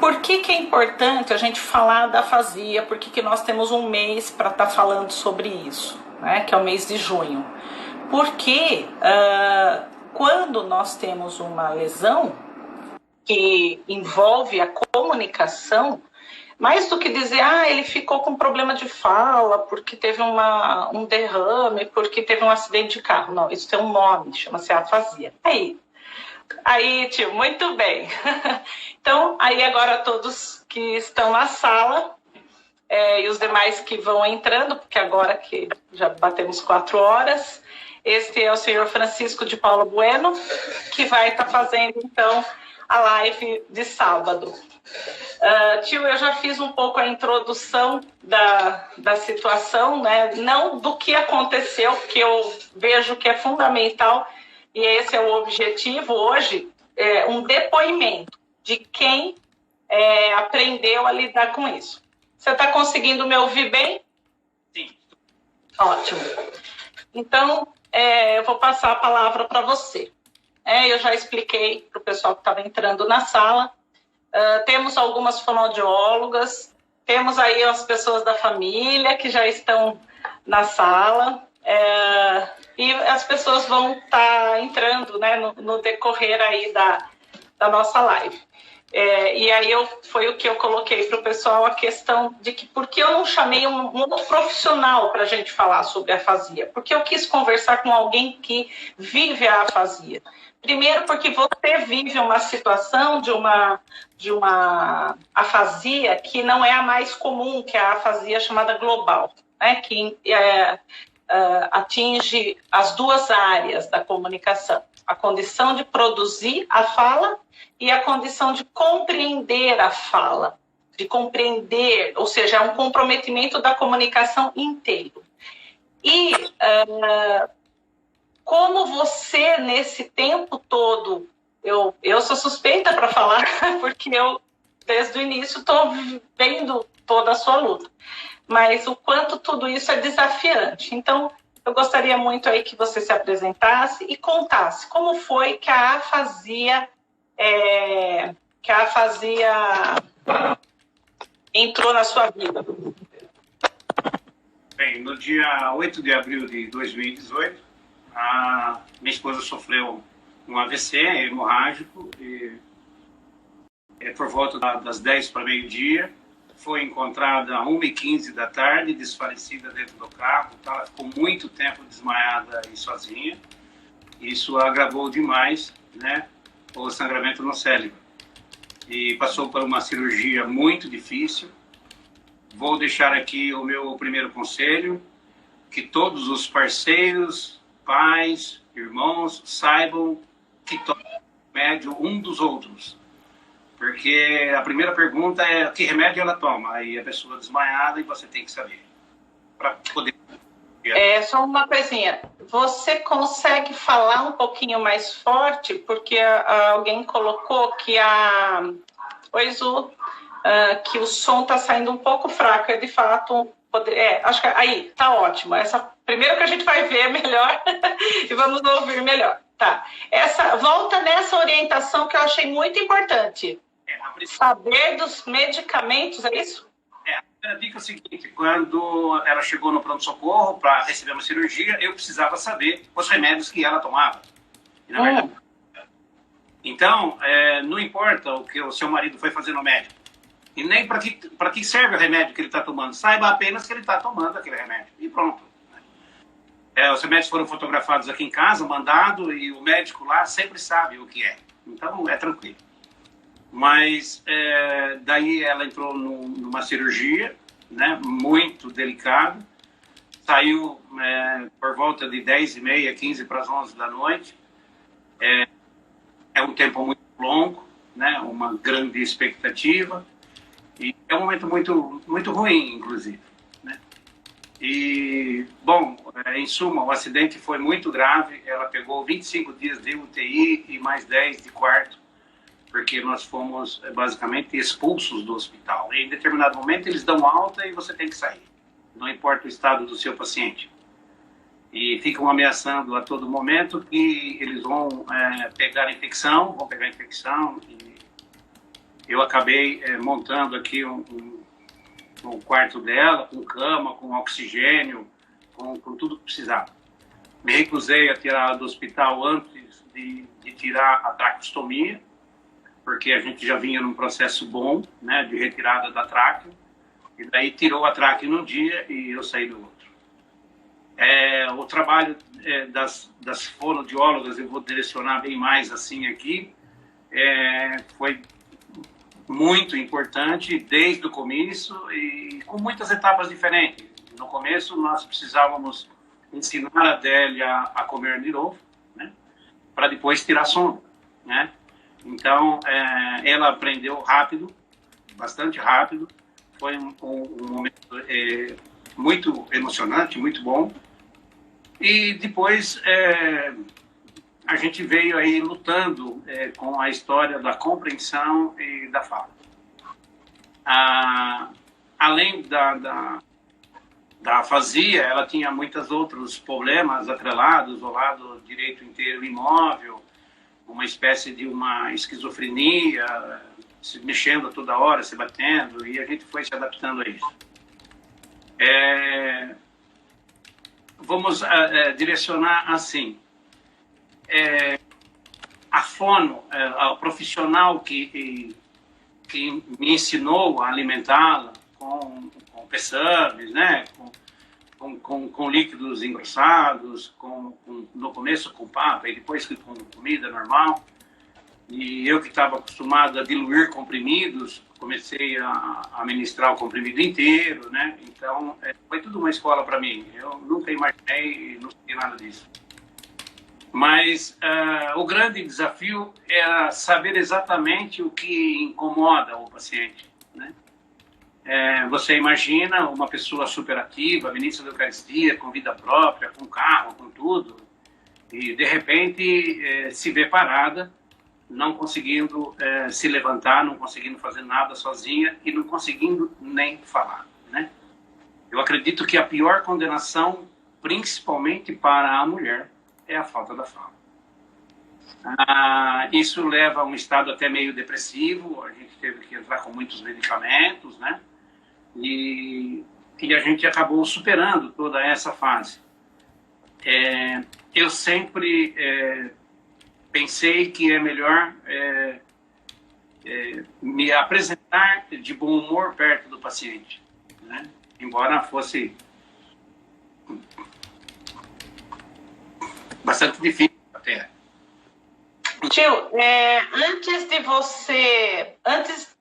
por que é importante a gente falar da afasia? Por que nós temos um mês para estar falando sobre isso, né? Que é o mês de junho. Porque quando nós temos uma lesão que envolve a comunicação, mais do que dizer, ele ficou com problema de fala, porque teve um derrame, porque teve um acidente de carro. Não, isso tem um nome, chama-se afasia. Aí, tio, muito bem. Então, aí agora todos que estão na sala e os demais que vão entrando, porque agora que já batemos 4 horas, este é o senhor Francisco de Paula Bueno, que vai estar fazendo, então, a live de sábado. Tio, eu já fiz um pouco a introdução da situação, né? Não do que aconteceu, que eu vejo que é fundamental, e esse é o objetivo hoje, um depoimento de quem aprendeu a lidar com isso. Você está conseguindo me ouvir bem? Sim. Ótimo. Então, eu vou passar a palavra para você. Eu já expliquei para o pessoal que estava entrando na sala. Temos algumas fonoaudiólogas, temos aí as pessoas da família que já estão na sala, e as pessoas vão estar entrando, né, no decorrer aí da nossa live. E aí foi o que eu coloquei para o pessoal, a questão de que por que eu não chamei um profissional para a gente falar sobre a afasia? Porque eu quis conversar com alguém que vive a afasia. Primeiro, porque você vive uma situação de uma afasia que não é a mais comum, que é a afasia chamada global, né? Que atinge as duas áreas da comunicação. A condição de produzir a fala e a condição de compreender a fala. De compreender, ou seja, é um comprometimento da comunicação inteiro. E como você, nesse tempo todo, eu sou suspeita para falar, porque eu, desde o início, estou vendo toda a sua luta. Mas o quanto tudo isso é desafiante. Então, eu gostaria muito aí que você se apresentasse e contasse como foi que a afasia entrou na sua vida. Bem, no dia 8 de abril de 2018, minha esposa sofreu um AVC hemorrágico e por volta das 10 para meio-dia. Foi encontrada às 1h15 da tarde, desfalecida dentro do carro. Ela ficou muito tempo desmaiada e sozinha. Isso agravou demais, né, o sangramento no cérebro. E passou por uma cirurgia muito difícil. Vou deixar aqui o meu primeiro conselho, que todos os parceiros, pais, irmãos, saibam que tomam remédio um dos outros. Porque a primeira pergunta é que remédio ela toma. Aí a pessoa desmaiada e você tem que saber. Para poder... Só uma coisinha. Você consegue falar um pouquinho mais forte? Porque alguém colocou que que o som está saindo um pouco fraco. De fato... acho que aí, tá ótimo. Primeiro que a gente vai ver melhor e vamos ouvir melhor. Tá. Volta nessa orientação que eu achei muito importante. Saber dos medicamentos, é isso? A dica é o seguinte: quando ela chegou no pronto-socorro para receber uma cirurgia, eu precisava saber os remédios que ela tomava. E, na verdade, então, não importa o que o seu marido foi fazer no médico. E nem para que serve o remédio que ele está tomando. Saiba apenas que ele está tomando aquele remédio. E pronto. Os remédios foram fotografados aqui em casa, mandado, e o médico lá sempre sabe o que é. Então, é tranquilo. Mas daí ela entrou numa cirurgia, né, muito delicada. Saiu por volta de 10h30, 15 para as 11 da noite. É um tempo muito longo, né, uma grande expectativa. E é um momento muito, muito ruim, inclusive, né? E, bom, em suma, o acidente foi muito grave. Ela pegou 25 dias de UTI e mais 10 de quarto, porque nós fomos basicamente expulsos do hospital. E em determinado momento eles dão alta e você tem que sair. Não importa o estado do seu paciente. E ficam ameaçando a todo momento que eles vão pegar infecção, e eu acabei montando aqui um quarto dela, com cama, com oxigênio, com tudo que precisava. Me recusei a tirá-la do hospital antes de tirar a traqueostomia, porque a gente já vinha num processo bom, né, de retirada da tráquea, e daí tirou a tráquea num dia e eu saí do outro. O trabalho das fonoaudiólogas, eu vou direcionar bem mais assim aqui, foi muito importante desde o começo e com muitas etapas diferentes. No começo, nós precisávamos ensinar a Adélia a comer de novo, né, para depois tirar sono, né? Então, ela aprendeu rápido, bastante rápido. Foi um momento muito emocionante, muito bom. E depois a gente veio aí lutando com a história da compreensão e da fala. Além da afasia, ela tinha muitos outros problemas atrelados, ao lado direito inteiro imóvel, uma espécie de uma esquizofrenia, se mexendo toda hora, se batendo, e a gente foi se adaptando a isso. Vamos direcionar assim. A fono, a profissional que me ensinou a alimentá-la com PSUBs, né, com líquidos engrossados, no começo com papa e depois com comida normal. E eu que estava acostumado a diluir comprimidos, comecei a ministrar o comprimido inteiro, né? Então, foi tudo uma escola para mim. Eu nunca imaginei, não sei nada disso. Mas o grande desafio é saber exatamente o que incomoda o paciente, né? Você imagina uma pessoa superativa, ministra da Eucaristia, com vida própria, com carro, com tudo, e de repente se vê parada, não conseguindo se levantar, não conseguindo fazer nada sozinha e não conseguindo nem falar, né? Eu acredito que a pior condenação, principalmente para a mulher, é a falta da fala. Isso leva a um estado até meio depressivo, a gente teve que entrar com muitos medicamentos, né? E a gente acabou superando toda essa fase. Eu sempre pensei que é melhor me apresentar de bom humor perto do paciente, né? Embora fosse bastante difícil até. Tio,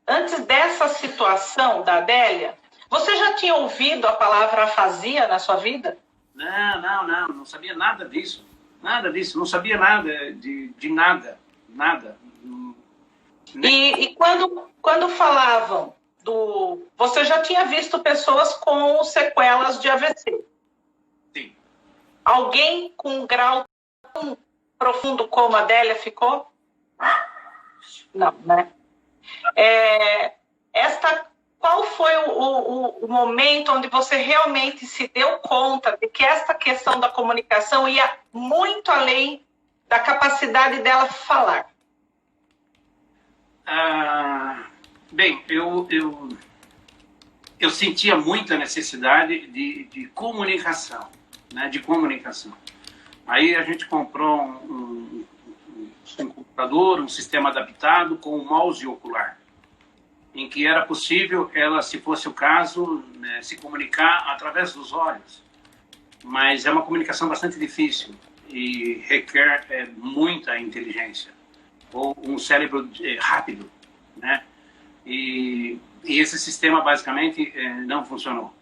antes dessa situação da Adélia, você já tinha ouvido a palavra afasia na sua vida? Não sabia nada disso. Nada disso, não sabia nada de nada. E quando falavam você já tinha visto pessoas com sequelas de AVC? Sim. Alguém com um grau tão profundo como a Adélia ficou? Não, né? Qual foi o momento onde você realmente se deu conta de que esta questão da comunicação ia muito além da capacidade dela falar? Bem, eu sentia muita necessidade de comunicação, né? De comunicação. Aí a gente comprou um computador, um sistema adaptado com um mouse ocular, em que era possível ela, se fosse o caso, né, se comunicar através dos olhos. Mas é uma comunicação bastante difícil e requer muita inteligência, ou um cérebro rápido, né? E esse sistema, basicamente, não funcionou.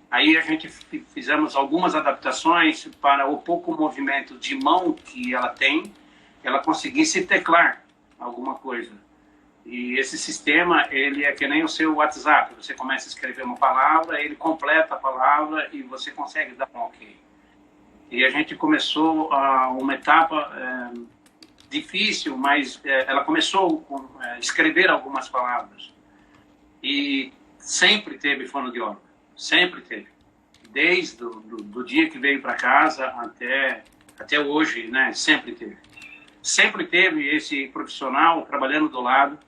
Aí a gente fizemos algumas adaptações para o pouco movimento de mão que ela tem, ela conseguisse teclar alguma coisa. E esse sistema, ele é que nem o seu WhatsApp. Você começa a escrever uma palavra, ele completa a palavra e você consegue dar um ok. E a gente começou uma etapa difícil, mas ela começou a escrever algumas palavras. E sempre teve fonoaudióloga, sempre teve. Desde do dia que veio para casa até hoje, né? Sempre teve. Sempre teve esse profissional trabalhando do lado.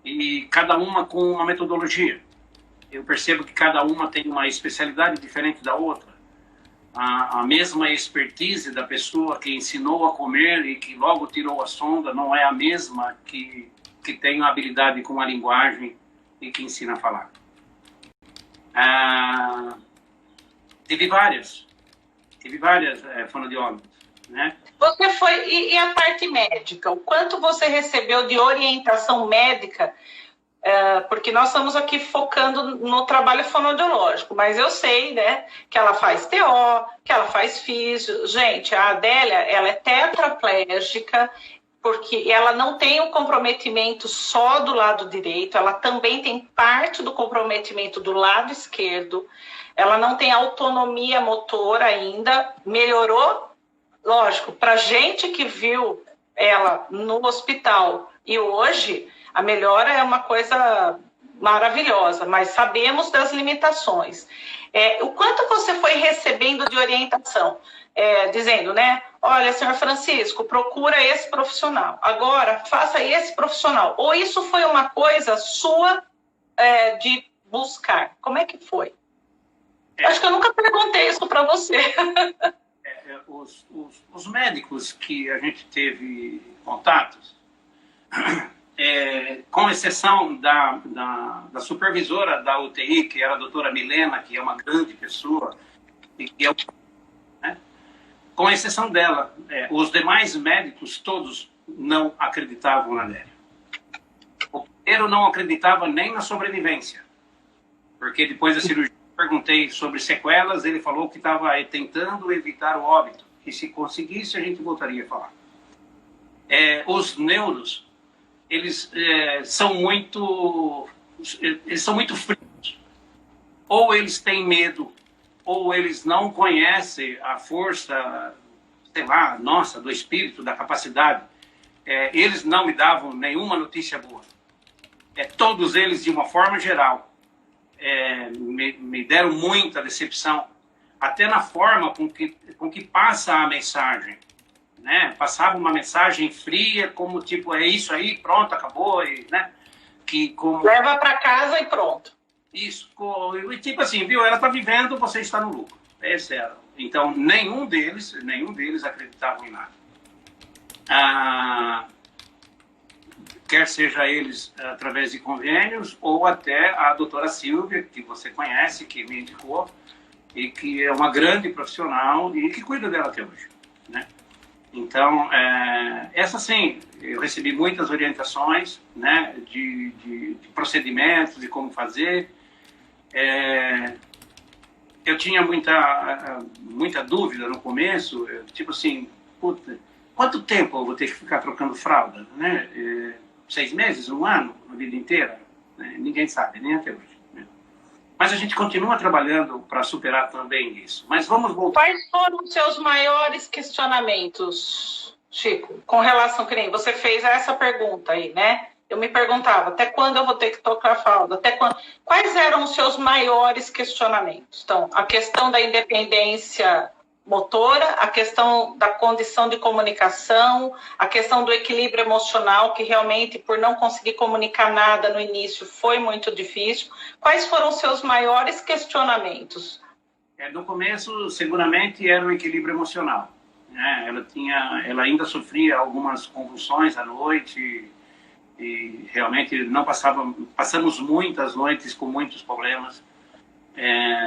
e cada uma com uma metodologia. Eu percebo que cada uma tem uma especialidade diferente da outra. A mesma expertise da pessoa que ensinou a comer e que logo tirou a sonda não é a mesma que tem a habilidade com a linguagem e que ensina a falar. Tive várias fonoaudiólogas, né? Você foi, e a parte médica? O quanto você recebeu de orientação médica? Porque nós estamos aqui focando no trabalho fonoaudiológico, mas eu sei, né, que ela faz TO, que ela faz físio. Gente, a Adélia, ela é tetraplégica, porque ela não tem o comprometimento só do lado direito, ela também tem parte do comprometimento do lado esquerdo, ela não tem autonomia motora ainda, melhorou, lógico, para gente que viu ela no hospital e hoje, a melhora é uma coisa maravilhosa, mas sabemos das limitações. O quanto você foi recebendo de orientação? Dizendo, né? Olha, senhor Francisco, procura esse profissional. Agora, faça esse profissional. Ou isso foi uma coisa sua de buscar? Como é que foi? Acho que eu nunca perguntei isso para você. Os médicos que a gente teve contatos, com exceção da supervisora da UTI, que era a doutora Milena, que é uma grande pessoa, e que né? Com exceção dela, os demais médicos todos não acreditavam na Adélia. O primeiro não acreditava nem na sobrevivência, porque depois da cirurgia eu perguntei sobre sequelas, ele falou que estava tentando evitar o óbito, que se conseguisse a gente voltaria a falar. Os neuros, eles são muito frios. Ou eles têm medo, ou eles não conhecem a força, sei lá, nossa, do espírito, da capacidade. Eles não me davam nenhuma notícia boa. Todos eles, de uma forma geral, me deram muita decepção, até na forma com que passa a mensagem. Né? Passava uma mensagem fria, como tipo, é isso aí, pronto, acabou, né? Leva para casa e pronto. Isso, tipo assim, viu, ela está vivendo, você está no lucro. Esse era. Então, nenhum deles acreditavam em nada. Quer seja eles através de convênios, ou até a doutora Silvia, que você conhece, que me indicou, e que é uma grande profissional e que cuida dela até hoje, né? Então, essa sim, eu recebi muitas orientações, né, de procedimentos, de como fazer. Eu tinha muita dúvida no começo, tipo assim, puta, quanto tempo eu vou ter que ficar trocando fralda, né? 6 meses, 1 ano, a vida inteira? Né? Ninguém sabe, nem até hoje. Né? Mas a gente continua trabalhando para superar também isso. Mas vamos voltar. Quais foram os seus maiores questionamentos, Chico, com relação, que nem você fez essa pergunta aí, né? Eu me perguntava, até quando eu vou ter que trocar fralda? Até quando? Quais eram os seus maiores questionamentos? Então, a questão da independência motora, a questão da condição de comunicação, a questão do equilíbrio emocional, que realmente, por não conseguir comunicar nada no início, foi muito difícil. Quais foram os seus maiores questionamentos? No começo, seguramente, era o equilíbrio emocional. Né? Ela ainda sofria algumas convulsões à noite e realmente passamos muitas noites com muitos problemas.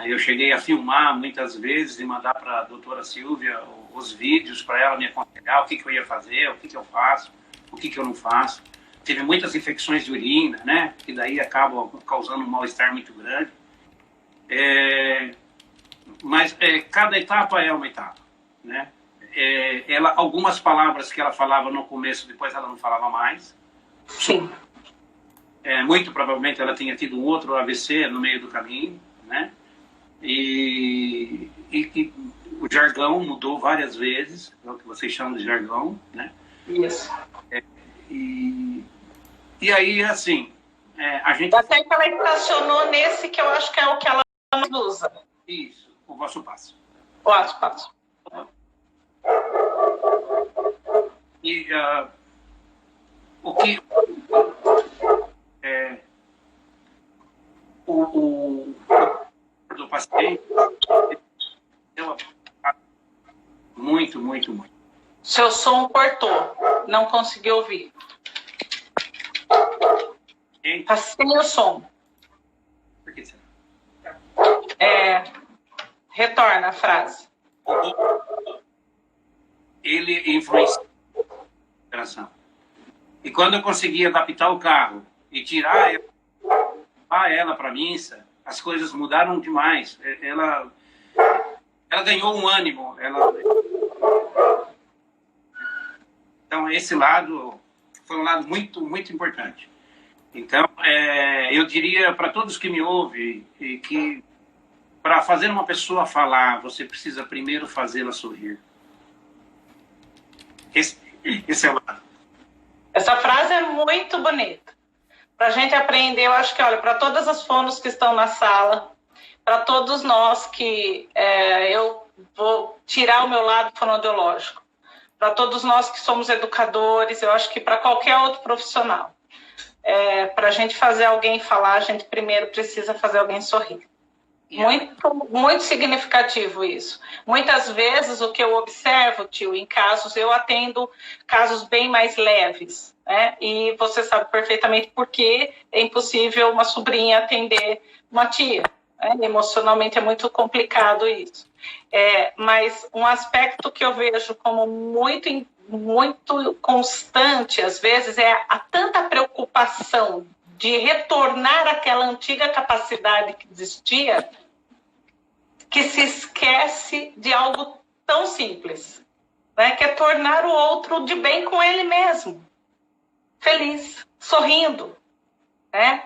Eu cheguei a filmar muitas vezes e mandar para a doutora Silvia os vídeos para ela me aconselhar o que eu ia fazer, o que eu faço, o que eu não faço. Tive muitas infecções de urina, né? Que daí acabam causando um mal-estar muito grande. Mas cada etapa é uma etapa, né? Algumas palavras que ela falava no começo, depois ela não falava mais. Sim. Muito provavelmente ela tinha tido um outro AVC no meio do caminho, né? E o jargão mudou várias vezes, é o que vocês chamam de jargão, né? Isso. E aí, assim, a gente... Até que ela estacionou nesse que eu acho que é o que ela usa. Isso, o Vosso Passo. O Vosso Passo. E o que o do paciente muito, muito, muito. Seu som cortou, não consegui ouvir. Está sem o som. Por que será? Retorna a frase. Ele influencia a operação. E quando eu consegui adaptar o carro e tirar ela para a missa, as coisas mudaram demais. Ela ganhou um ânimo. Então, esse lado foi um lado muito, muito importante. Então, eu diria para todos que me ouvem que para fazer uma pessoa falar, você precisa primeiro fazê-la sorrir. Esse é o lado. Essa frase é muito bonita. Para a gente aprender, eu acho que, olha, para todas as fonos que estão na sala, para todos nós que eu vou tirar o meu lado fonoaudiológico, para todos nós que somos educadores, eu acho que para qualquer outro profissional, para a gente fazer alguém falar, a gente primeiro precisa fazer alguém sorrir. Muito, muito significativo isso. Muitas vezes o que eu observo, tio, em casos, eu atendo casos bem mais leves, né? E você sabe perfeitamente por que é impossível uma sobrinha atender uma tia, né? Emocionalmente é muito complicado isso. Mas um aspecto que eu vejo como muito, muito constante, às vezes, é a tanta preocupação de retornar àquela antiga capacidade que existia, que se esquece de algo tão simples, né? Que é tornar o outro de bem com ele mesmo, feliz, sorrindo.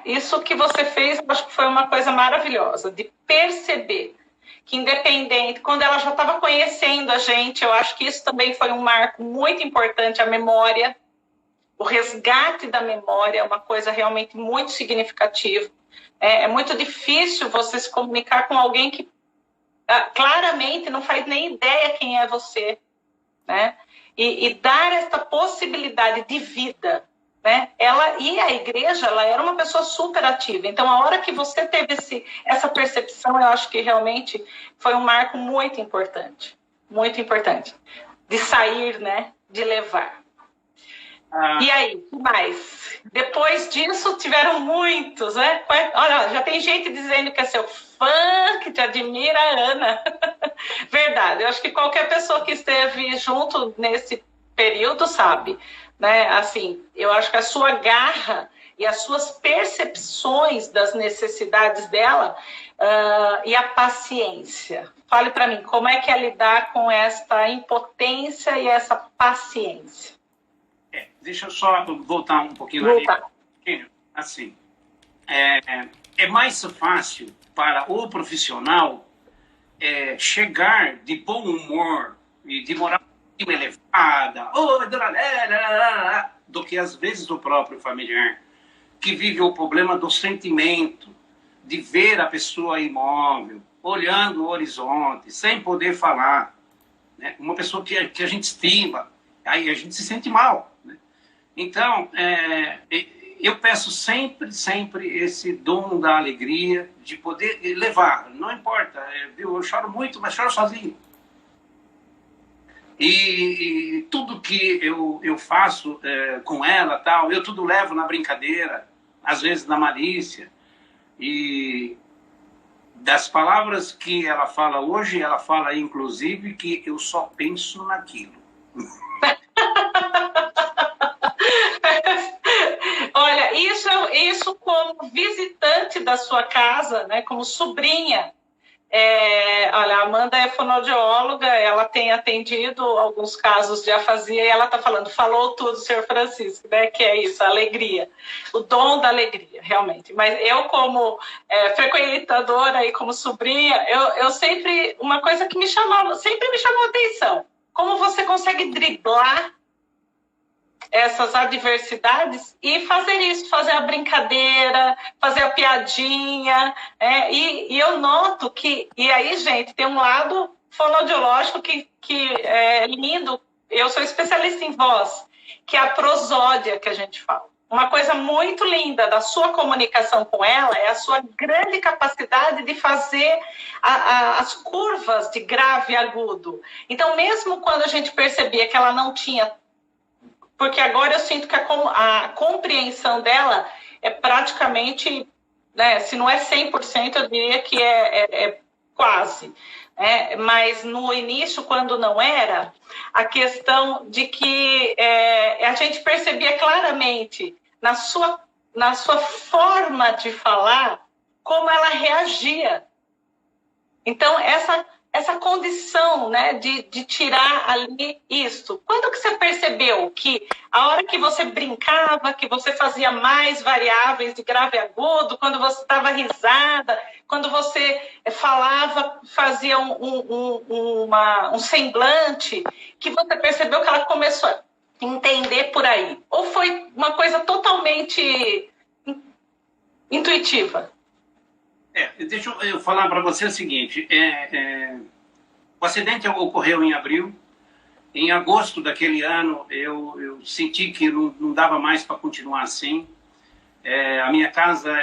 Isso que você fez, eu acho que foi uma coisa maravilhosa, de perceber que independente, quando ela já estava conhecendo a gente, eu acho que isso também foi um marco muito importante, a memória. O resgate da memória é uma coisa realmente muito significativa. É muito difícil você se comunicar com alguém que claramente não faz nem ideia quem é você, né? E dar essa possibilidade de vida, né? A igreja, ela era uma pessoa super ativa. Então, a hora que você teve essa percepção, eu acho que realmente foi um marco muito importante, de sair, né? De levar. E aí, o que mais? Depois disso, tiveram muitos, né? Olha, já tem gente dizendo que é seu fã, que te admira, Ana. Verdade, eu acho que qualquer pessoa que esteve junto nesse período sabe, né? Assim, eu acho que a sua garra e as suas percepções das necessidades dela e a paciência. Fale para mim, como é que é lidar com esta impotência e essa paciência? Deixa eu só voltar um pouquinho ali. Assim, é mais fácil para o profissional chegar de bom humor e de moral elevada, do que às vezes o próprio familiar, que vive o problema do sentimento, de ver a pessoa imóvel, olhando o horizonte, sem poder falar, né? Uma pessoa que a gente estima, aí a gente se sente mal, né? Então, eu peço sempre esse dom da alegria de poder levar, não importa, eu choro muito, mas choro sozinho. E tudo que eu faço com ela, tal, eu tudo levo na brincadeira, às vezes na malícia. E das palavras que ela fala hoje, ela fala inclusive que eu só penso naquilo. Olha, isso como visitante da sua casa, né, como sobrinha. Olha, a Amanda é fonoaudióloga, ela tem atendido alguns casos de afasia e ela está falou tudo, senhor Francisco, né, que é isso, a alegria, o dom da alegria, realmente. Mas eu, como frequentadora e como sobrinha, eu sempre, uma coisa que sempre me chamou a atenção, como você consegue driblar essas adversidades e fazer isso, fazer a brincadeira, fazer a piadinha, e eu noto que, e aí, gente, tem um lado fonoaudiológico que é lindo, eu sou especialista em voz, que é a prosódia que a gente fala, uma coisa muito linda da sua comunicação com ela é a sua grande capacidade de fazer as curvas de grave e agudo. Então, mesmo quando a gente percebia que ela não tinha... Porque agora eu sinto que a compreensão dela é praticamente, né, se não é 100%, eu diria que é quase. Mas no início, quando não era, a questão de que a gente percebia claramente na sua forma de falar como ela reagia. Então, essa condição, né, de tirar ali isso. Quando que você percebeu que a hora que você brincava, que você fazia mais variáveis de grave e agudo, quando você estava risada, quando você falava, fazia um semblante, que você percebeu que ela começou a entender por aí? Ou foi uma coisa totalmente intuitiva? Deixa eu falar para você o seguinte, o acidente ocorreu em abril, em agosto daquele ano eu senti que não dava mais para continuar assim, a minha casa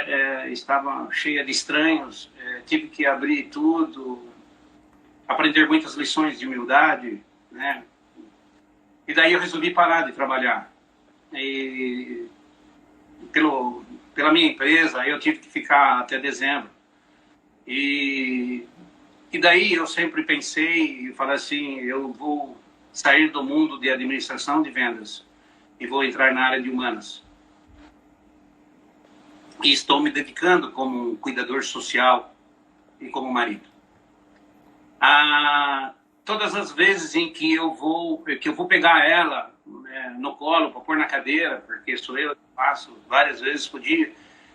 estava cheia de estranhos, tive que abrir tudo, aprender muitas lições de humildade, né? E daí eu resolvi parar de trabalhar. E pela minha empresa, eu tive que ficar até dezembro. E daí eu sempre pensei e falei assim, eu vou sair do mundo de administração de vendas e vou entrar na área de humanas. E estou me dedicando como cuidador social e como marido. Todas as vezes em que eu vou pegar ela no colo para pôr na cadeira, porque sou eu que faço várias vezes por dia,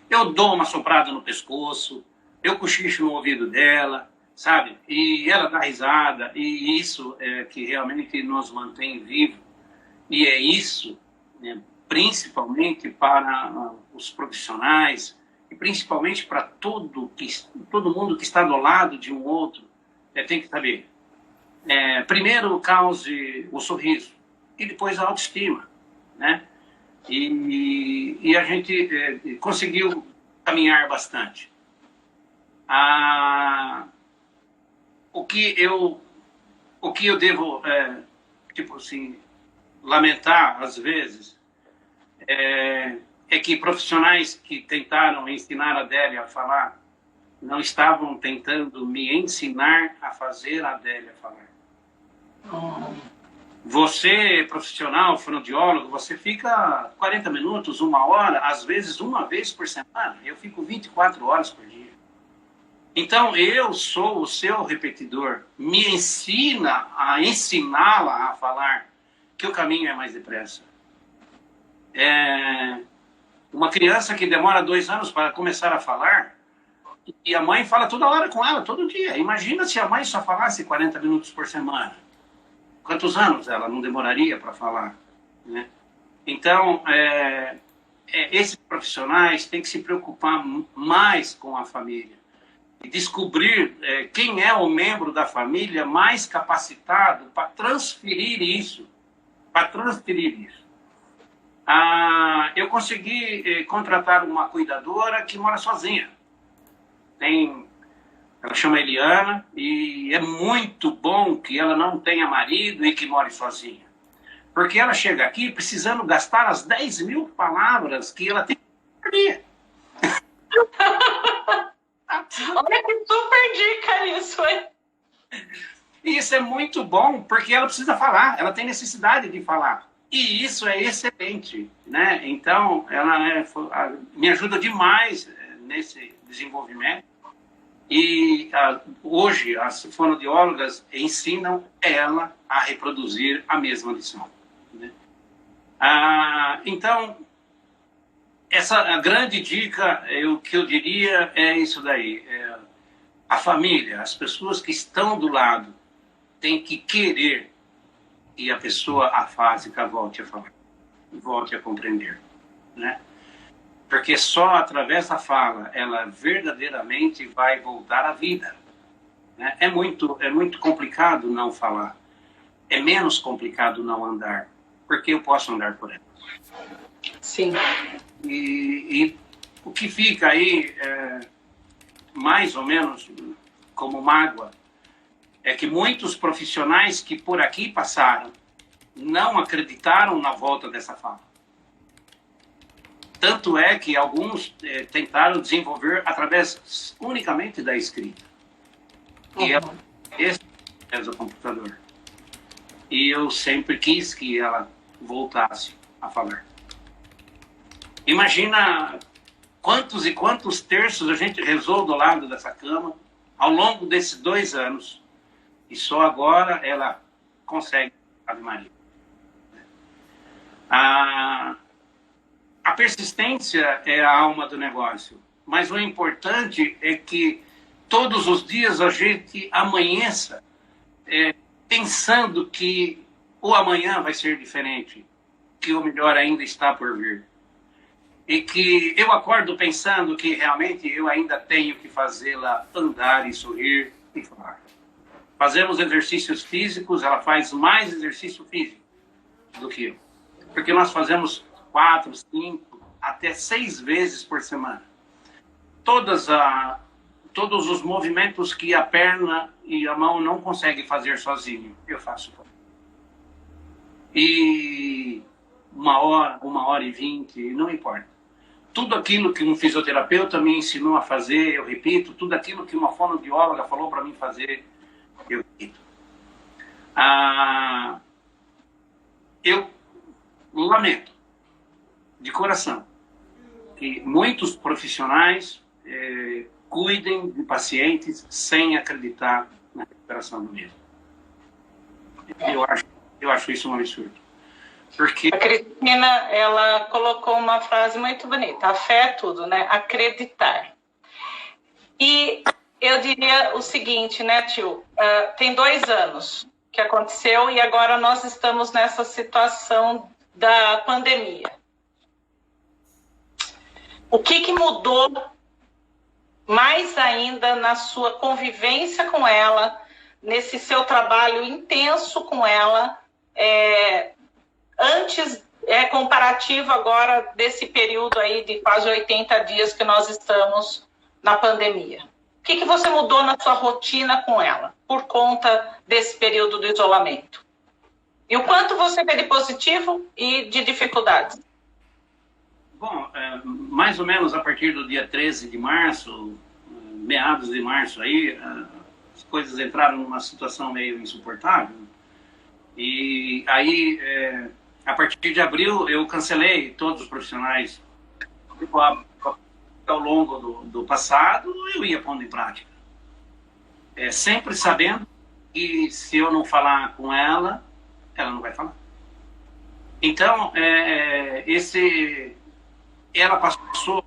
eu dou uma soprada no pescoço, eu cochicho no ouvido dela, sabe? E ela dá risada, e isso é que realmente nos mantém vivos. E é isso, né, principalmente para os profissionais, e principalmente para todo mundo que está do lado de um outro, tem que saber. Primeiro cause o sorriso, e depois a autoestima, né? E a gente conseguiu caminhar bastante. O que eu devo, tipo assim, lamentar às vezes é que profissionais que tentaram ensinar a Adélia a falar não estavam tentando me ensinar a fazer a Adélia falar. Você, profissional, fonoaudiólogo, você fica 40 minutos, 1 hora, às vezes uma vez por semana. Eu fico 24 horas por dia. Então, eu sou o seu repetidor. Me ensina a ensiná-la a falar que o caminho é mais depressa. Uma criança que demora 2 anos para começar a falar, e a mãe fala toda hora com ela, todo dia. Imagina se a mãe só falasse 40 minutos por semana. Quantos anos ela não demoraria para falar, né? Então, esses profissionais têm que se preocupar mais com a família e descobrir quem é o membro da família mais capacitado para transferir isso. Eu consegui contratar uma cuidadora que mora sozinha. Ela chama Eliana, e é muito bom que ela não tenha marido e que more sozinha. Porque ela chega aqui precisando gastar as 10.000 palavras que ela tem por dia. Olha que super dica isso, hein? E isso é muito bom, porque ela precisa falar, ela tem necessidade de falar. E isso é excelente, né? Então, ela me ajuda demais nesse desenvolvimento. E hoje as fonoaudiólogas ensinam ela a reproduzir a mesma lição, né? Então, a grande dica, o que eu diria é isso daí. A família, as pessoas que estão do lado, têm que querer que a pessoa afásica volte a falar, volte a compreender, né? Porque só através da fala ela verdadeiramente vai voltar à vida, né? É muito complicado não falar. É menos complicado não andar, porque eu posso andar por ela. Sim. E o que fica aí, mais ou menos como mágoa, é que muitos profissionais que por aqui passaram não acreditaram na volta dessa fala. Tanto é que alguns tentaram desenvolver através unicamente da escrita. E esse é o computador. E eu sempre quis que ela voltasse a falar. Imagina quantos e quantos terços a gente rezou do lado dessa cama ao longo desses 2 anos. E só agora ela consegue Ave Maria. A persistência é a alma do negócio. Mas o importante é que todos os dias a gente amanheça pensando que o amanhã vai ser diferente, que o melhor ainda está por vir. E que eu acordo pensando que realmente eu ainda tenho que fazê-la andar e sorrir e falar. Fazemos exercícios físicos, ela faz mais exercício físico do que eu. Porque nós fazemos 4, 5, até 6 vezes por semana. Todos os movimentos que a perna e a mão não conseguem fazer sozinho, eu faço. E 1h20, não importa. Tudo aquilo que um fisioterapeuta me ensinou a fazer, eu repito. Tudo aquilo que uma fonoaudióloga falou para mim fazer, eu repito. Eu lamento, de coração, que muitos profissionais cuidem de pacientes sem acreditar na recuperação do mesmo. Eu acho isso um absurdo. Porque... A Cristina, ela colocou uma frase muito bonita. A fé é tudo, né? Acreditar. E eu diria o seguinte, né, tio? Tem 2 anos que aconteceu e agora nós estamos nessa situação da pandemia. O que mudou mais ainda na sua convivência com ela, nesse seu trabalho intenso com ela, antes, comparativo agora desse período aí de quase 80 dias que nós estamos na pandemia? O que você mudou na sua rotina com ela, por conta desse período do isolamento? E o quanto você vê de positivo e de dificuldades? Bom, mais ou menos a partir do dia 13 de março, meados de março aí, as coisas entraram numa situação meio insuportável. E aí, a partir de abril, eu cancelei todos os profissionais. Ao longo do passado, eu ia pondo em prática. Sempre sabendo que se eu não falar com ela, ela não vai falar. Então, ela passou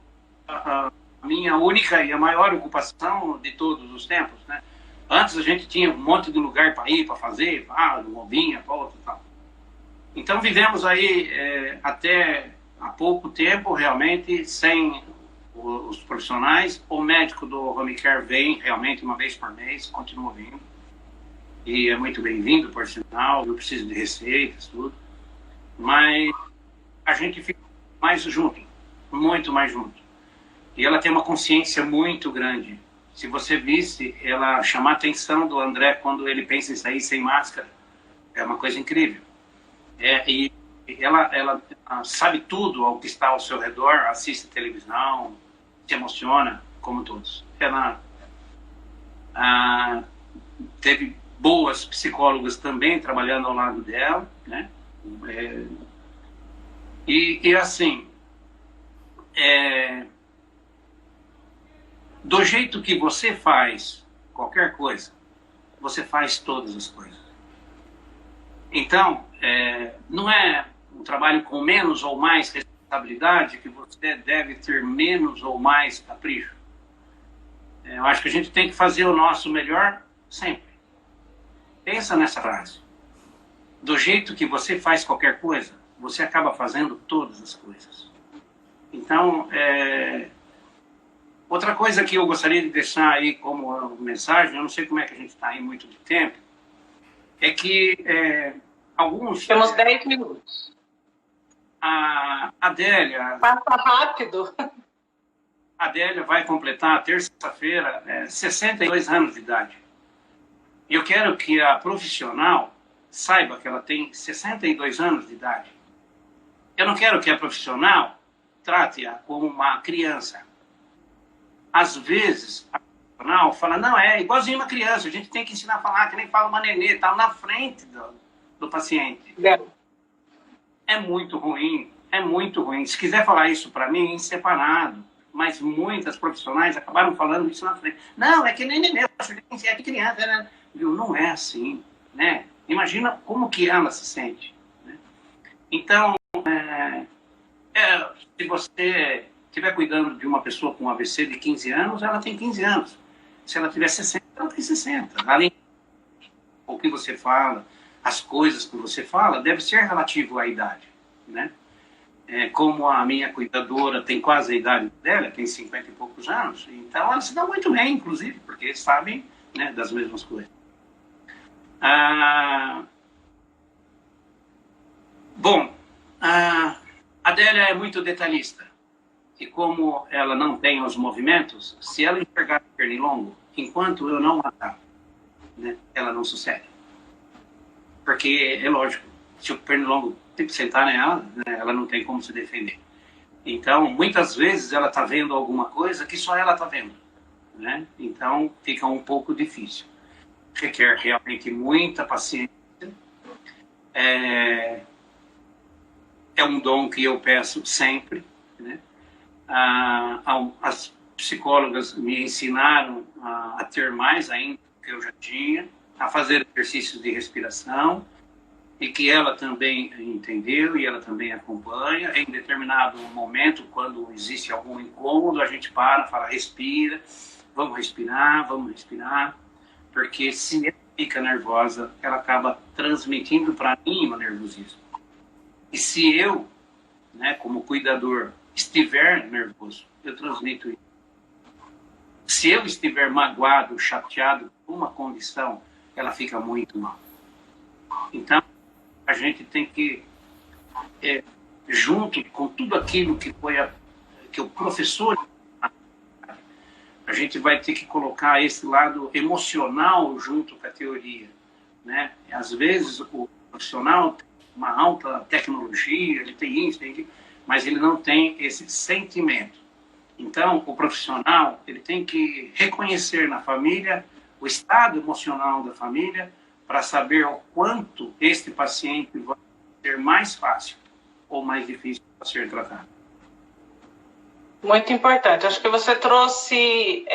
a minha única e a maior ocupação de todos os tempos, né? Antes a gente tinha um monte de lugar para ir, para fazer, uma vinha, para outra e tal. Então vivemos aí até há pouco tempo realmente sem os profissionais. O médico do Home Care vem realmente uma vez por mês, continua vindo. E é muito bem-vindo, por sinal, eu preciso de receitas, tudo. Mas a gente fica mais junto, muito mais junto. E ela tem uma consciência muito grande. Se você visse ela chamar a atenção do André quando ele pensa em sair sem máscara, é uma coisa incrível. E ela sabe tudo ao que está ao seu redor, assiste televisão, se emociona, como todos. Ela teve boas psicólogas também trabalhando ao lado dela, né? E assim, do jeito que você faz qualquer coisa, você faz todas as coisas. Então, não é um trabalho com menos ou mais responsabilidade que você deve ter menos ou mais capricho. Eu acho que a gente tem que fazer o nosso melhor sempre. Pensa nessa frase. Do jeito que você faz qualquer coisa, você acaba fazendo todas as coisas. Então, outra coisa que eu gostaria de deixar aí como mensagem, eu não sei como é que a gente está aí muito de tempo, é que alguns... Temos 10 minutos. A Adélia... Passa rápido. A Adélia vai completar, terça-feira, 62 anos de idade. E eu quero que a profissional saiba que ela tem 62 anos de idade. Eu não quero que a profissional trate-a como uma criança. Às vezes, a profissional fala, não, é igualzinho uma criança, a gente tem que ensinar a falar, que nem fala uma nenê, está na frente do paciente. É muito ruim, é muito ruim. Se quiser falar isso para mim, em separado, mas muitas profissionais acabaram falando isso na frente. Não, é que nem nenê, é de criança, né? Não é assim, né? Imagina como que ela se sente. Né? Então, se você estiver cuidando de uma pessoa com AVC de 15 anos, ela tem 15 anos. Se ela tiver 60, ela tem 60. Além do que você fala, as coisas que você fala, deve ser relativo à idade, né? Como a minha cuidadora tem quase a idade dela, tem 50 e poucos anos, então ela se dá muito bem, inclusive, porque sabem, né, das mesmas coisas. Bom, a Adélia é muito detalhista. E como ela não tem os movimentos, se ela enxergar pernilongo, enquanto eu não matar, né, ela não sossega. Porque é lógico, se o pernilongo tem que sentar nela, né, ela não tem como se defender. Então, muitas vezes ela está vendo alguma coisa que só ela está vendo. Né? Então, fica um pouco difícil. Requer realmente muita paciência. É um dom que eu peço sempre. Né? As psicólogas me ensinaram a ter mais ainda do que eu já tinha, a fazer exercícios de respiração, e que ela também entendeu e ela também acompanha. Em determinado momento, quando existe algum incômodo, a gente fala, respira, vamos respirar, porque se ela fica nervosa, ela acaba transmitindo para mim o nervosismo. E se eu, né, como cuidador, estiver nervoso, eu transmito isso. Se eu estiver magoado, chateado com uma condição, ela fica muito mal. Então, a gente tem que, junto com tudo aquilo que foi que o professor, a gente vai ter que colocar esse lado emocional junto com a teoria. Né? Às vezes, o profissional tem uma alta tecnologia, ele tem isso, mas ele não tem esse sentimento. Então, o profissional ele tem que reconhecer na família o estado emocional da família, para saber o quanto este paciente vai ser mais fácil ou mais difícil para ser tratado. Muito importante. Acho que você trouxe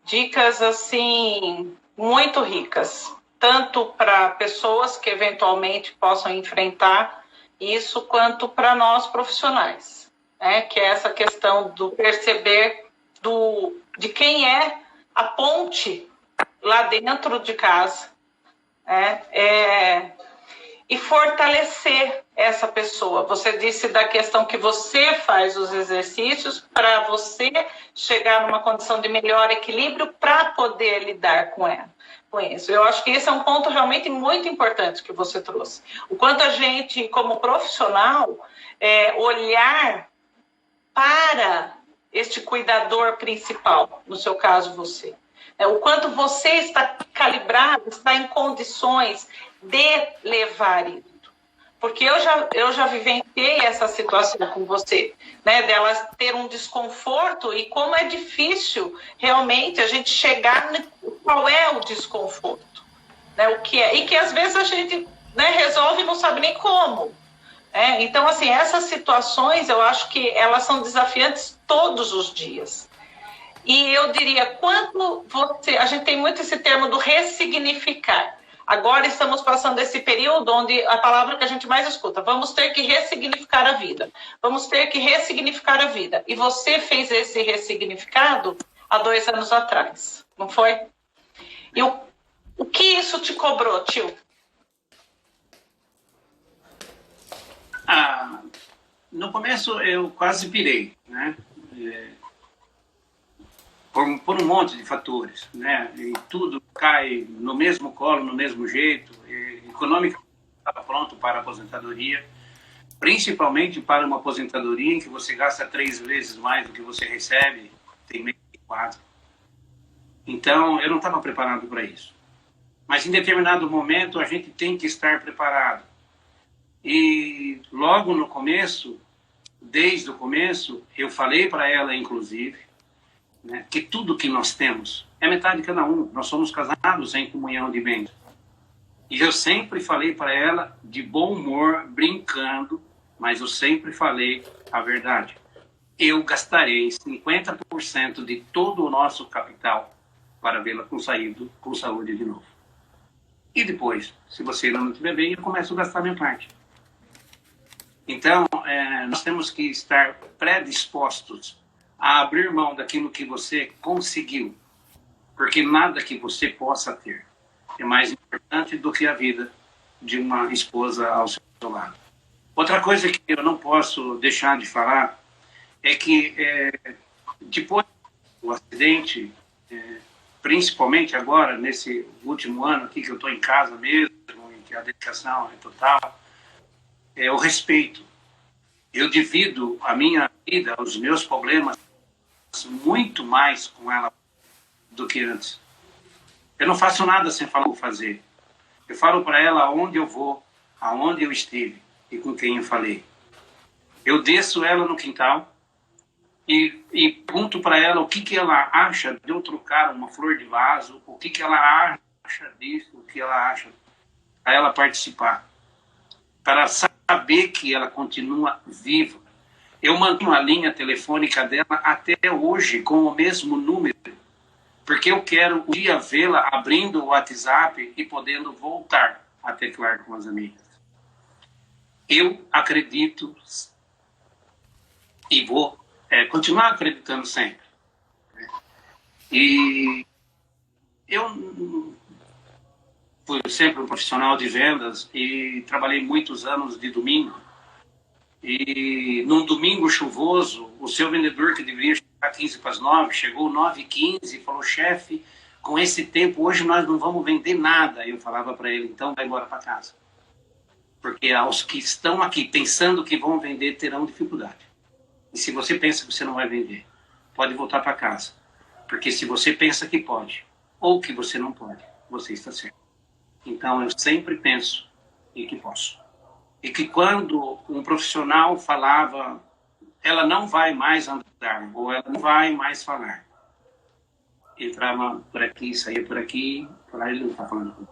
dicas assim muito ricas, tanto para pessoas que eventualmente possam enfrentar isso, quanto para nós profissionais, né? Que é essa questão do perceber de quem é a ponte lá dentro de casa, e fortalecer essa pessoa. Você disse da questão que você faz os exercícios para você chegar numa condição de melhor equilíbrio para poder lidar com isso. Eu acho que esse é um ponto realmente muito importante que você trouxe. O quanto a gente, como profissional, olhar para este cuidador principal, no seu caso você. O quanto você está calibrado, está em condições de levar isso. Porque eu já vivenciei essa situação com você, né? Dela ter um desconforto e como é difícil realmente a gente chegar no qual é o desconforto, né? O que é, e que às vezes a gente, né, resolve e não sabe nem como. Então, assim, essas situações eu acho que elas são desafiantes todos os dias. E eu diria, quando a gente tem muito esse termo do ressignificar. Agora estamos passando esse período onde a palavra que a gente mais escuta, vamos ter que ressignificar a vida. Vamos ter que ressignificar a vida. E você fez esse ressignificado há 2 anos atrás, não foi? E o que isso te cobrou, tio? No começo eu quase pirei, né? Por um monte de fatores, né? E tudo cai no mesmo colo, no mesmo jeito. Econômico estava pronto para a aposentadoria. principalmente para uma aposentadoria em que você gasta 3 vezes mais do que você recebe, tem meio que 4. Então, eu não estava preparado para isso. Mas em determinado momento a gente tem que estar preparado. E logo no começo, desde o começo, eu falei para ela, inclusive, né, que tudo que nós temos é metade de cada um. Nós somos casados em comunhão de bens. E eu sempre falei para ela de bom humor, brincando, mas eu sempre falei a verdade. Eu gastarei 50% de todo o nosso capital para vê-la com saúde de novo. E depois, se você não estiver bem, eu começo a gastar minha parte. Então, nós temos que estar predispostos a abrir mão daquilo que você conseguiu, porque nada que você possa ter é mais importante do que a vida de uma esposa ao seu lado. Outra coisa que eu não posso deixar de falar é que depois do acidente, principalmente agora, nesse último ano aqui que eu estou em casa mesmo, em que a dedicação é total, é o respeito. Eu divido a minha vida, os meus problemas, muito mais com ela do que antes. Eu não faço nada sem falar o que vou fazer. Eu falo para ela aonde eu vou, aonde eu estive e com quem eu falei. Eu desço ela no quintal e pergunto para ela o que ela acha de eu trocar uma flor de vaso, o que ela acha disso, o que ela acha, para ela participar, para saber que ela continua viva. Eu mantenho a linha telefônica dela até hoje com o mesmo número, porque eu quero um dia vê-la abrindo o WhatsApp e podendo voltar a teclar com as amigas. Eu acredito e vou continuar acreditando sempre. E eu fui sempre um profissional de vendas e trabalhei muitos anos de domingo. E num domingo chuvoso, o seu vendedor, que deveria chegar 15 para as 9, chegou 9h15 e falou: chefe, com esse tempo hoje nós não vamos vender nada. Eu falava para ele: então vai embora para casa. Porque os que estão aqui pensando que vão vender terão dificuldade. E se você pensa que você não vai vender, pode voltar para casa. Porque se você pensa que pode, ou que você não pode, você está certo. Então eu sempre penso e que posso. E que quando um profissional falava, ela não vai mais andar, ou ela não vai mais falar. Entrava por aqui, saía por aqui, falar, ele não está falando.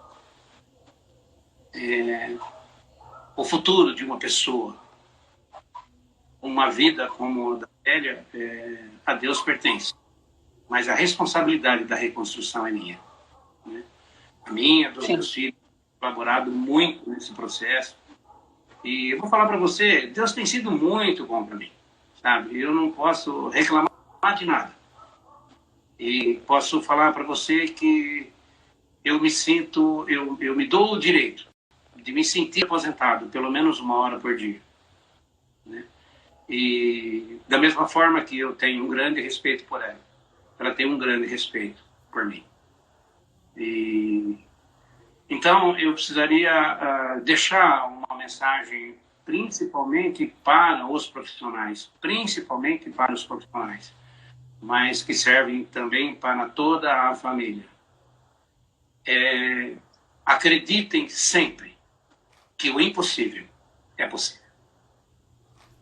O futuro de uma pessoa, uma vida como a da Célia, a Deus pertence. Mas a responsabilidade da reconstrução é minha. Né? A minha, dos meus filhos, colaborado muito nesse processo. E eu vou falar para você, Deus tem sido muito bom para mim, sabe? Eu não posso reclamar de nada. E posso falar para você que eu me sinto, eu me dou o direito de me sentir aposentado, pelo menos 1 hora por dia. Né? E da mesma forma que eu tenho um grande respeito por ela tem um grande respeito por mim. E então, eu precisaria deixar uma mensagem principalmente para os profissionais, mas que servem também para toda a família. Acreditem sempre que o impossível é possível.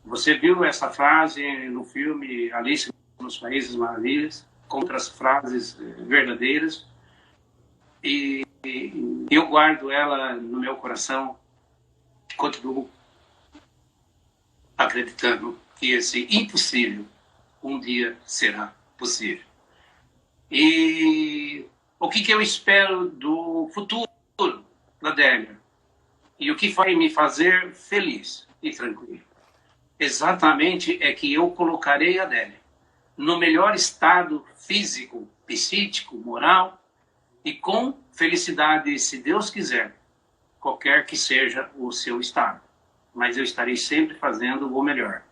Você viu essa frase no filme Alice nos Países Maravilhas, com outras frases verdadeiras, e eu guardo ela no meu coração e continuo acreditando que esse impossível um dia será possível. E o que eu espero do futuro da Adélia? E o que vai me fazer feliz e tranquilo? Exatamente é que eu colocarei a Adélia no melhor estado físico, psíquico, moral, e com felicidade, se Deus quiser, qualquer que seja o seu estado. Mas eu estarei sempre fazendo o melhor.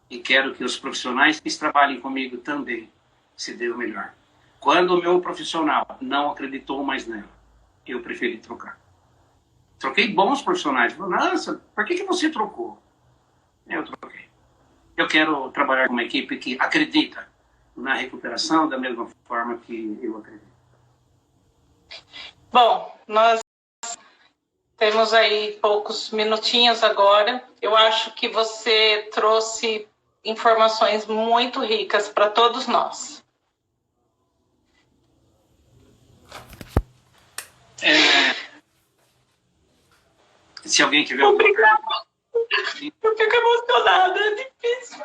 E quero que os profissionais que trabalhem comigo também se dêem o melhor. Quando o meu profissional não acreditou mais nela, eu preferi trocar. Troquei bons profissionais. Nossa, por que você trocou? Eu troquei. Eu quero trabalhar com uma equipe que acredita na recuperação da mesma forma que eu acredito. Bom, nós temos aí poucos minutinhos agora. Eu acho que você trouxe informações muito ricas para todos nós. Se alguém tiver... Obrigada. Eu fico emocionada, é difícil.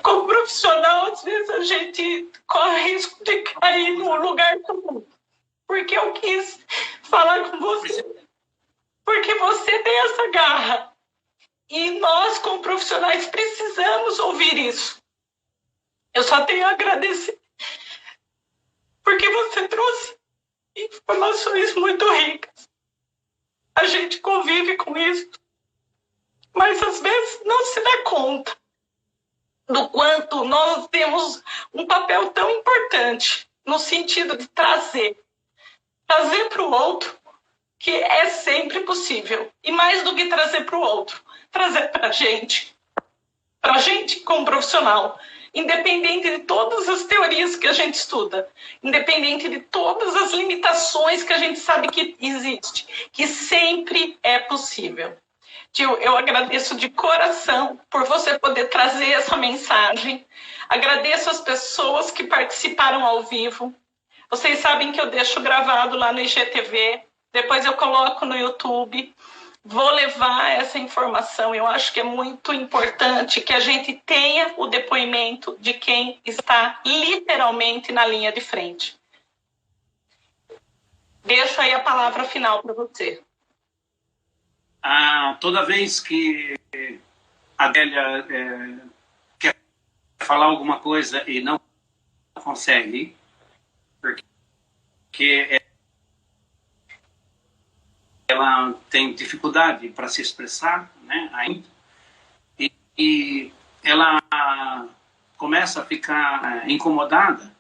Como profissional, às vezes a gente corre risco de cair num lugar comum. Porque eu quis falar com você. Porque você tem essa garra. E nós, como profissionais, precisamos ouvir isso. Eu só tenho a agradecer. Porque você trouxe informações muito ricas. A gente convive com isso, mas às vezes não se dá conta do quanto nós temos um papel tão importante no sentido de trazer para o outro, que é sempre possível. E mais do que trazer para o outro, trazer para a gente como profissional, independente de todas as teorias que a gente estuda, independente de todas as limitações que a gente sabe que existe, que sempre é possível. Tio, eu agradeço de coração por você poder trazer essa mensagem. Agradeço as pessoas que participaram ao vivo. Vocês sabem que eu deixo gravado lá no IGTV, depois eu coloco no YouTube. Vou levar essa informação. Eu acho que é muito importante que a gente tenha o depoimento de quem está literalmente na linha de frente. Deixo aí a palavra final para você. Toda vez que a Adélia quer falar alguma coisa e não consegue, porque ela tem dificuldade para se expressar, né, ainda, e ela começa a ficar incomodada,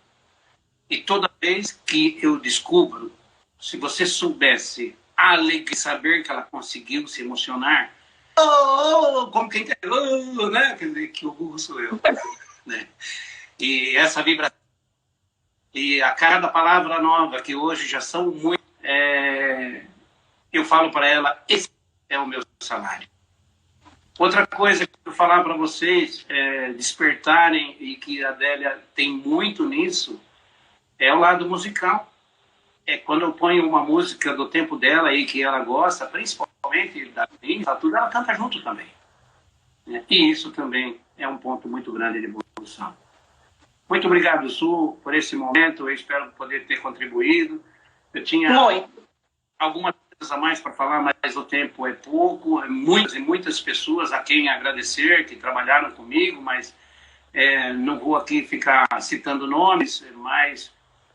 e toda vez que eu descubro, se você soubesse a alegria de saber que ela conseguiu se emocionar, como quem quer, né? Quer dizer, que o burro sou eu. Né? E essa vibração, e a cada palavra nova, que hoje já são muito, eu falo para ela, esse é o meu salário. Outra coisa que eu falar para vocês, despertarem, e que a Adélia tem muito nisso, é o lado musical. Quando eu ponho uma música do tempo dela e que ela gosta, principalmente da minha, ela canta junto também. E isso também é um ponto muito grande de evolução. Muito obrigado, Su, por esse momento. Eu espero poder ter contribuído. Eu tinha algumas coisas a mais para falar, mas o tempo é pouco. Muitas e muitas pessoas a quem agradecer, que trabalharam comigo, mas não vou aqui ficar citando nomes, mas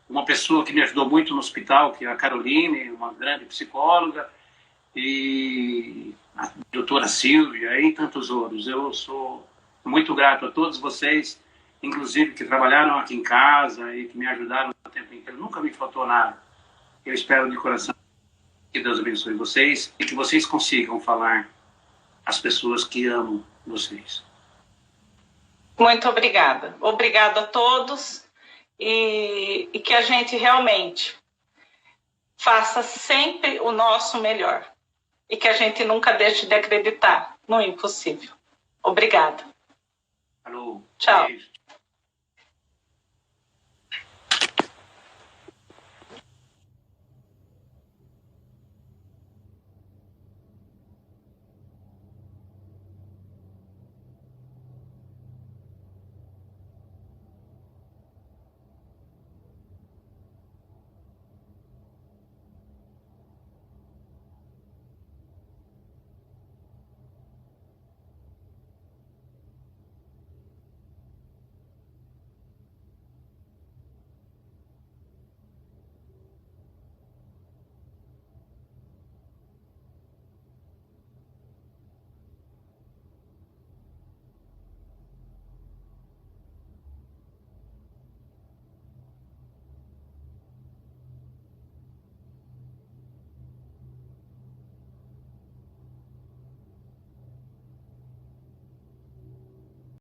uma pessoa que me ajudou muito no hospital, que é a Caroline, uma grande psicóloga, e a doutora Silvia, e tantos outros. Eu sou muito grato a todos vocês, inclusive que trabalharam aqui em casa e que me ajudaram o tempo inteiro. Nunca me faltou nada. Eu espero de coração que Deus abençoe vocês e que vocês consigam falar às pessoas que amam vocês. Muito obrigada. Obrigada a todos. E que a gente realmente faça sempre o nosso melhor e que a gente nunca deixe de acreditar no impossível. Obrigada. Alô. Tchau. Beijo.